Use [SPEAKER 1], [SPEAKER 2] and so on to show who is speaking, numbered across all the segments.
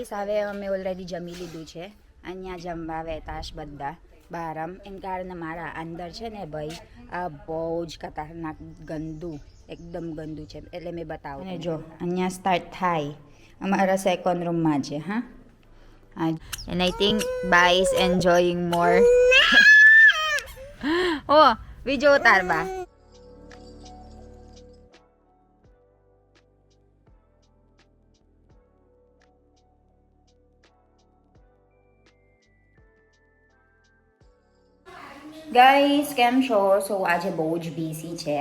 [SPEAKER 1] Guys હવે અમે already જમી લીધું છે. અહીંયા જમવા બેઠાશ બધા બહારમ એમ કારણે મારા અંદર છે ને ભાઈ આ બહુ જ ખતરનાક ગંદુ એકદમ ગંદુ છે એટલે મેં બતાવું. અને જો અહીંયા સ્ટાર્ટ થાય અમારા સેકન્ડ રૂમમાં છે. હા and I think Ba is enjoying more. Oh બીજો તાર બા ગાઈસ કેમ છો? સો આજે બહુ જ બિઝી છે.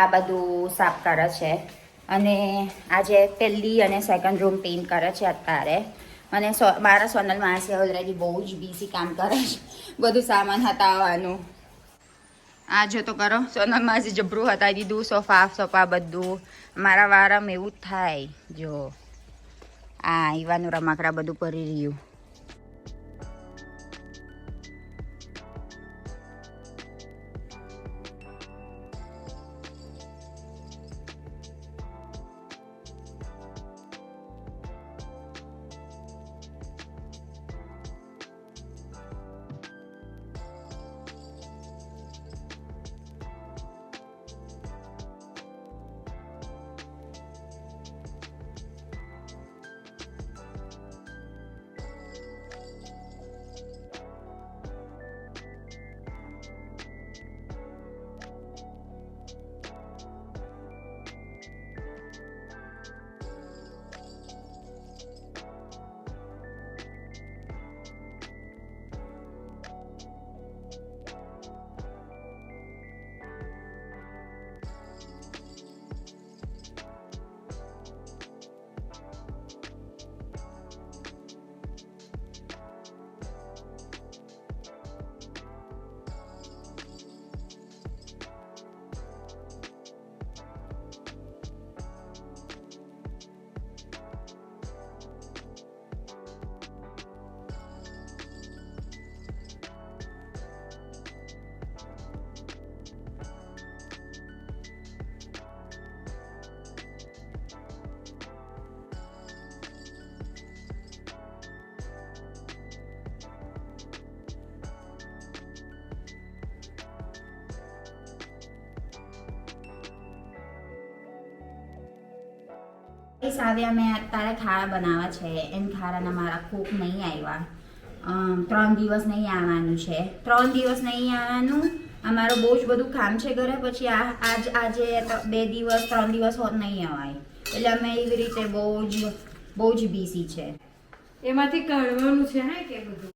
[SPEAKER 1] આ બધું સાફ કરે છે અને આજે પહેલી અને સેકન્ડ રૂમ પેઇન્ટ કરે છે અત્યારે. અને મારા સોનલ માસી ઓલરેડી બહુ જ બિઝી કામ કરે છે બધું સામાન હટાવવાનું. આ જો તો કરો સોનલ માસી જબરું હટાવી દીધું સોફા બધું. મારા વારામાં એવું જ થાય. જો આ ઈવાનું રમાકડા બધું કરી રહ્યું. હવે અમે અત્યારે ખારા બનાવવા છે. એમ ખારાના મારા કૂક નહીં આવ્યા. 3 દિવસ નહીં આવવાનું છે. 3 દિવસ નહીં આવવાનું. અમારું બહુ જ બધું કામ છે ઘરે. પછી આજે 2 દિવસ 3 દિવસ હોત નહીં અવાય. એટલે અમે એવી રીતે બહુ જ બિઝી છે.
[SPEAKER 2] એમાંથી કાઢવાનું છે હે કે બધું.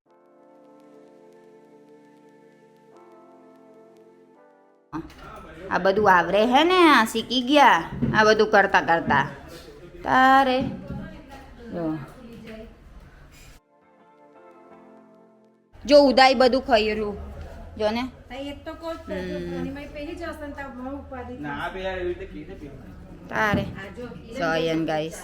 [SPEAKER 1] આ બધું આવરે હે ને શીખી ગયા આ બધું કરતા કરતા તારે જો ઉદાઈ બધું ખઈરું જો ને
[SPEAKER 2] એક તો કોલ પહેલી જ હશે તો બહુ ઉપાધિ
[SPEAKER 3] ના બે યાર એવી રીતે કીધે પીવાનું
[SPEAKER 1] તારે સોયન ગાઈસ.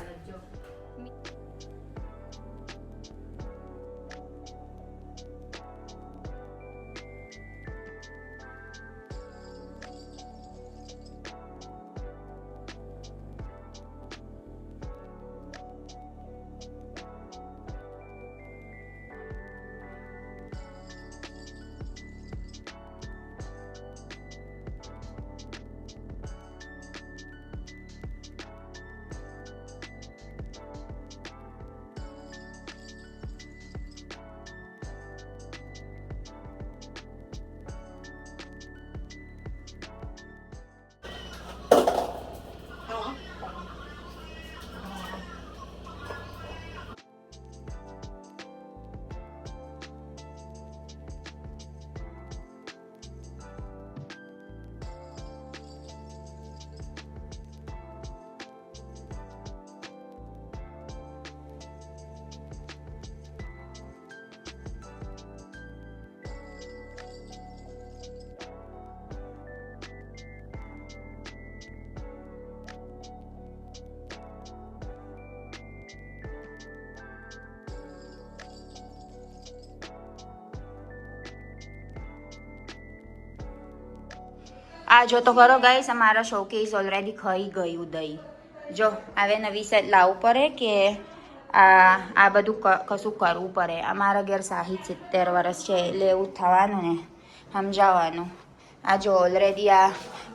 [SPEAKER 1] આ જો તો ખરો ગાઈસ અમારા શોકેસ ઓલરેડી ખાઈ ગયું દહીં. જો હવે નવી સેટ લાવવું પડે કે આ બધું કશું કરવું પડે. અમારા ઘેર 60-70 વર્ષ છે એટલે એવું થવાનું ને, સમજાવવાનું. આ જો ઓલરેડી આ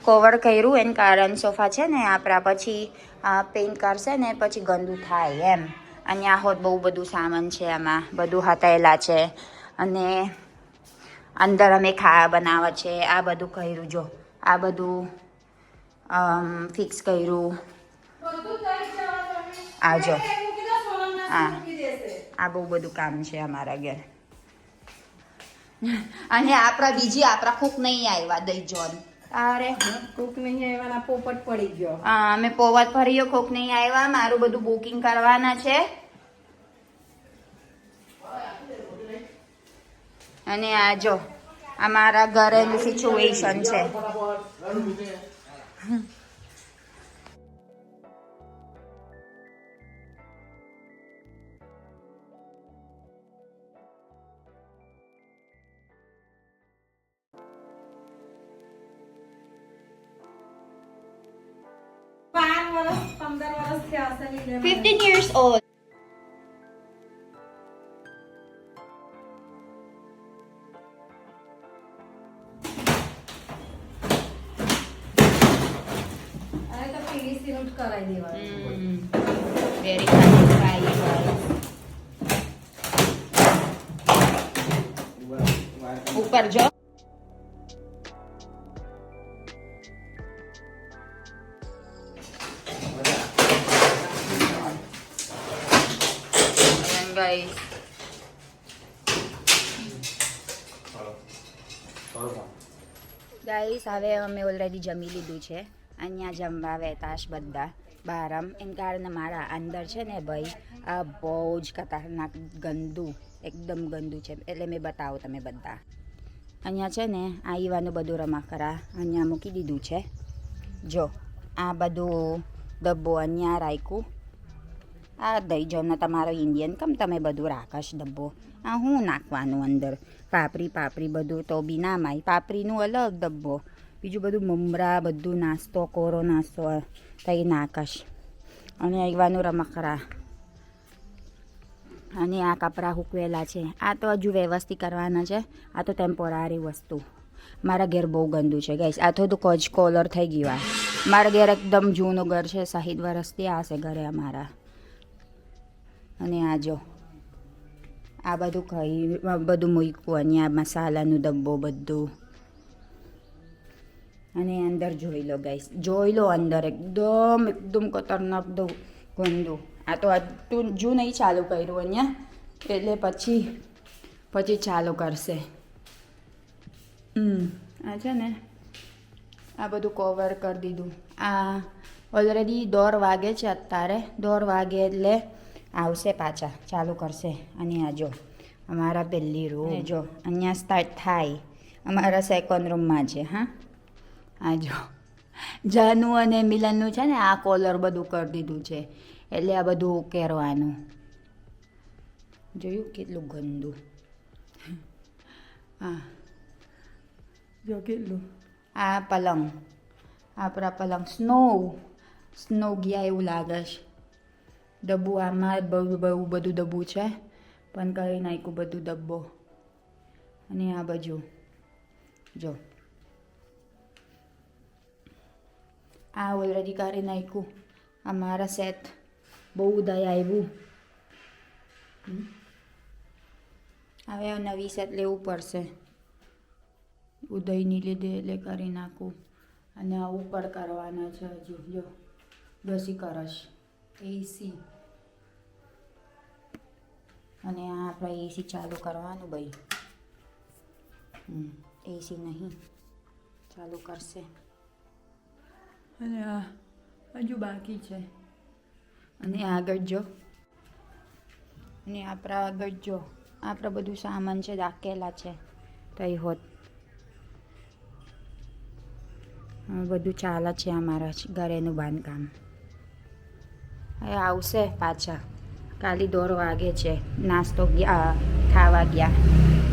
[SPEAKER 1] કવર કર્યું એને કારણ સોફા છે ને આપણા, પછી પેઇન્ટ કરશે ને પછી ગંદુ થાય એમ. અને આ હોત બહુ બધું સામાન છે આમાં, બધું હતાયેલા છે. અને અંદર અમે ખાવા બનાવવા છે, આ બધું કર્યું. જો આ બધું ફિક્સ કર્યું. આ જો આ બહુ બધું કામ છે અમારા ઘેર. અને આપણા કુક નહીં આવ્યા દઈ જોન. અરે
[SPEAKER 2] કુક નહીં આવ્યા, પોપટ પડી ગયો.
[SPEAKER 1] અમે પોવત ફર્યો, કોક નહીં આવ્યા. મારું બધું બુકિંગ કરવાના છે. અને આ જો અમારા ઘરેનું સિચ્યુએશન છે.
[SPEAKER 2] બાર વર્ષ 15 વર્ષ થયા હશે લીધે.
[SPEAKER 1] 15 years old.
[SPEAKER 2] હવે તો PVC નું જ કરાવી દેવાનું.
[SPEAKER 1] Very satisfying. ઉપર જો guys. ગાઈસ હવે અમે ઓલરેડી જમી લીધું છે. અહીંયા જમવા વેતાશ બધા બહારમ. એના કારણે મારા અંદર છે ને ભાઈ આ બહુ જ ખતરનાક ગંદુ, એકદમ ગંદુ છે. એટલે મેં બતાવો તમે બધા. અહીંયા છે ને આ ઈવાનું બધું રમાકરા અહીંયા મૂકી દીધું છે. જો આ બધું ડબ્બો અહીંયા રાખ્યું. આ દઈ જો ને તમારો ઇન્ડિયન કમ તમે બધું રાખશ ડબ્બો. આ હું નાખવાનું અંદર પાપરી બધું તો બી ના માય. પાપરીનું અલગ ડબ્બો, બીજું બધું મમરા, બધું નાસ્તો, કોરો નાસ્તો તઈ નાખશ. અને આવવાનું રમકડા. અને આ કપડાં સૂકવેલા છે. આ તો હજુ વ્યવસ્થિત કરવાના છે. આ તો ટેમ્પોરારી વસ્તુ. મારા ઘેર બહુ ગંદુ છે ગાઈસ. આ તો કોજ કોલર થઈ ગયું. મારા ઘેર એકદમ જૂનું ઘર છે, 60 વર્ષથી આ છે ઘરે અમારા. અને આ જો આ બધું બધું મૂક્યું. અહીંયા મસાલાનું ડબ્બો બધું. અને અંદર જોઈ લો ગાઈસ, જોઈ લો અંદર એકદમ ખતરનાક ગંદુ. આ તો હજુ નહીં ચાલુ કર્યું અહીંયા, એટલે પછી ચાલુ કરશે. આ છે ને આ બધું કવર કરી દીધું. આ ઓલરેડી 1:30 વાગે છે અત્યારે. 1:30 વાગે એટલે આવશે પાછા, ચાલુ કરશે. અને આ જો અમારા પહેલી રૂમ જો અહીંયા સ્ટાર્ટ થાય. અમારા સેકન્ડ રૂમમાં છે. હા આ જો જાનુ અને મિલનનું છે ને આ કોલર બધું કરી દીધું છે, એટલે આ બધું ઉકેરવાનું. જોયું કેટલું ગંદુ. હા જો કેટલું. આ પલંગ, આપણા પલંગ સ્નો ગયા એવું લાગે છે. ડબ્બુ આમાં બહુ બધું ડબ્બુ છે, પણ કરી નાખ્યું બધું ડબ્બો. અને આ બાજુ જો આ ઓલરેડી કરી નાખ્યું. અમારા સેટ બહુ ઉદય આવ્યું. હવે નવી સેટ લેવું પડશે. ઉદયની લીધે એટલે કરી નાખું. અને આ ઉપર કરવાના છે હજુ. જો ઘસી કરશ એસી. અને આ આપણે એસી ચાલુ કરવાનું ભાઈ. એસી નહીં ચાલુ કરશે. અને આ હજુ બાકી છે. અને આગળ જો, અને આપણા આગળ જો આપણા બધું સામાન છે રાખેલા છે તઈ હોત. બધું ચાલે છે અમારા ઘરેનું બાંધકામ. હવે આવશે પાછા. કાલે 1:30 વાગે છે, નાસ્તો ખાવા ગયા.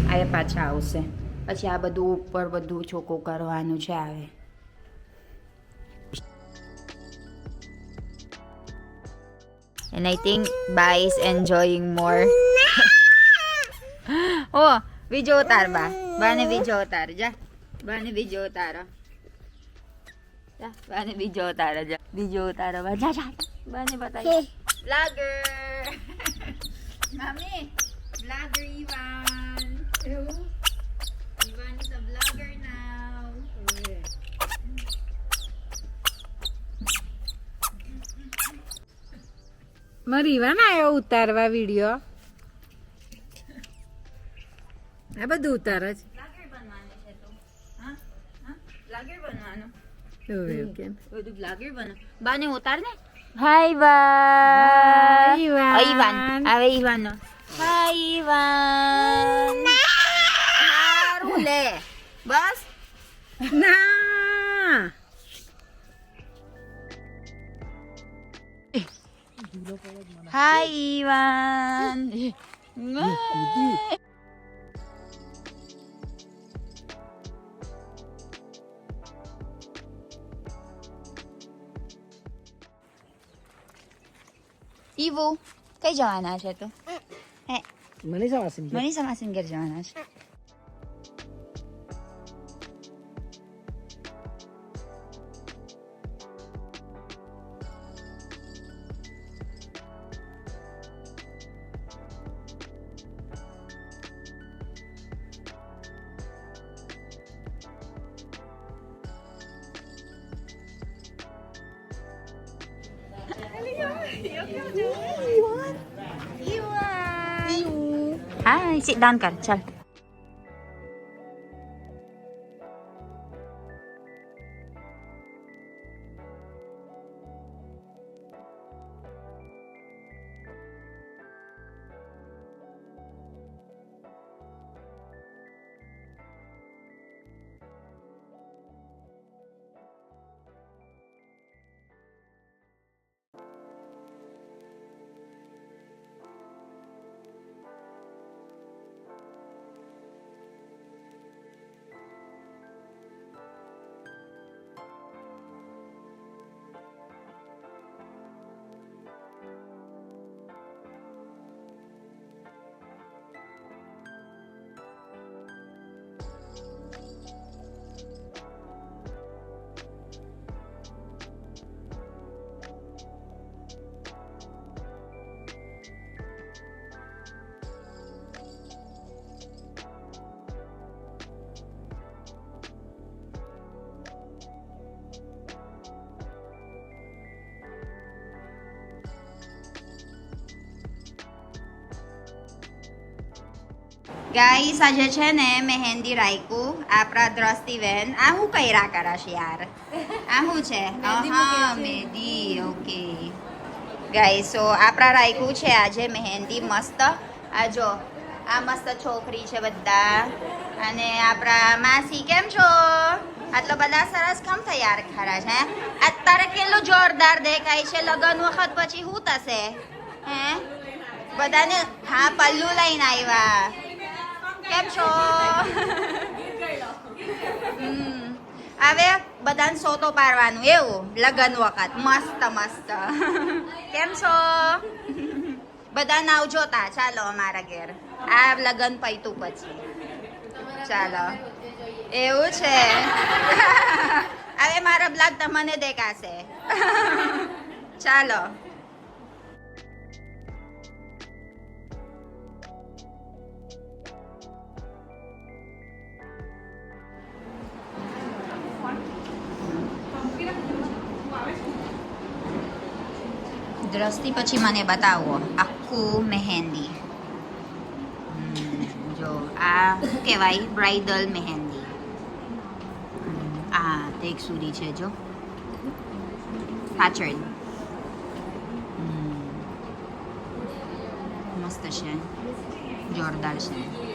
[SPEAKER 1] હવે પાછા આવશે. પછી આ બધું ઉપર બધું ચોખ્ખું કરવાનું છે. આવે And I think Ba is enjoying more. Oh, video ઉતાર બા. બાને video ઉતાર જા. બાને video ઉતારો. જા, બાને video ઉતારો જા. Video ઉતારો બા. જા જા. બાને બતાવી. Vlogger. Mami, vlogger Ivan. Ivan is a vlogger now.
[SPEAKER 2] મારી ઈવાન આવ્યો ઉતારવા વિડીયો આ બધું ઉતારે છે
[SPEAKER 1] Vlogger બનવાનું છે તો. હા? હા? Vlogger બનવાનું.
[SPEAKER 2] એવું કેમ
[SPEAKER 1] બધું vlogger બનો. બાને ઉતાર ને. Hi Ivan.
[SPEAKER 2] Hi, Ivan.
[SPEAKER 1] Oh, Ivan. આવે Ivanનો. Hi Ivan. હારું લે. બસ.
[SPEAKER 2] ના
[SPEAKER 1] Hi Ivan. Ivo, કઈ જવાના છે તું? હે,
[SPEAKER 2] મનીષા વાસી
[SPEAKER 1] મનીષા માસીને ઘેર જવાના છે. Hi, sit down kar, chal. Guys આજે છે ને મહેંદી રાખ્યું આપણા દ્રષ્ટિબેન. આ હું કર્યા કરશ યાર? આ શું છે? હા મહેંદી. ઓકે ગાઈસ, સો આપણા રાખ્યું છે આજે મહેંદી મસ્ત. આ જો આ મસ્ત છોકરી છે બધા. અને આપણા માસી કેમ છો? આટલો બધા સરસ કેમ તૈયાર ખરા છે? અત્યારે કેટલું જોરદાર દેખાય છે. લગ્ન વખત પછી શું થશે? હે બધાને? હા, પલ્લુ લઈને આવ્યા. કેમ છો? હવે બધાને સોતો પાડવાનું એવું લગન વખત. મસ્ત મસ્ત. કેમ છો? બધા નાવ જોતા ચાલો અમારા ઘેર. આ લગન પૈતું પછી ચાલો. એવું છે? હવે મારા બ્લોગ તમને દેખાશે. ચાલો. દ્રષ્ટિ પછી મને બતાવો આખું મહેંદી. જો આ શું કહેવાય? બ્રાઇડલ મહેંદી. આ તેક સુધી છે જો પાછળ. મસ્ત છે, જોરદાર છે.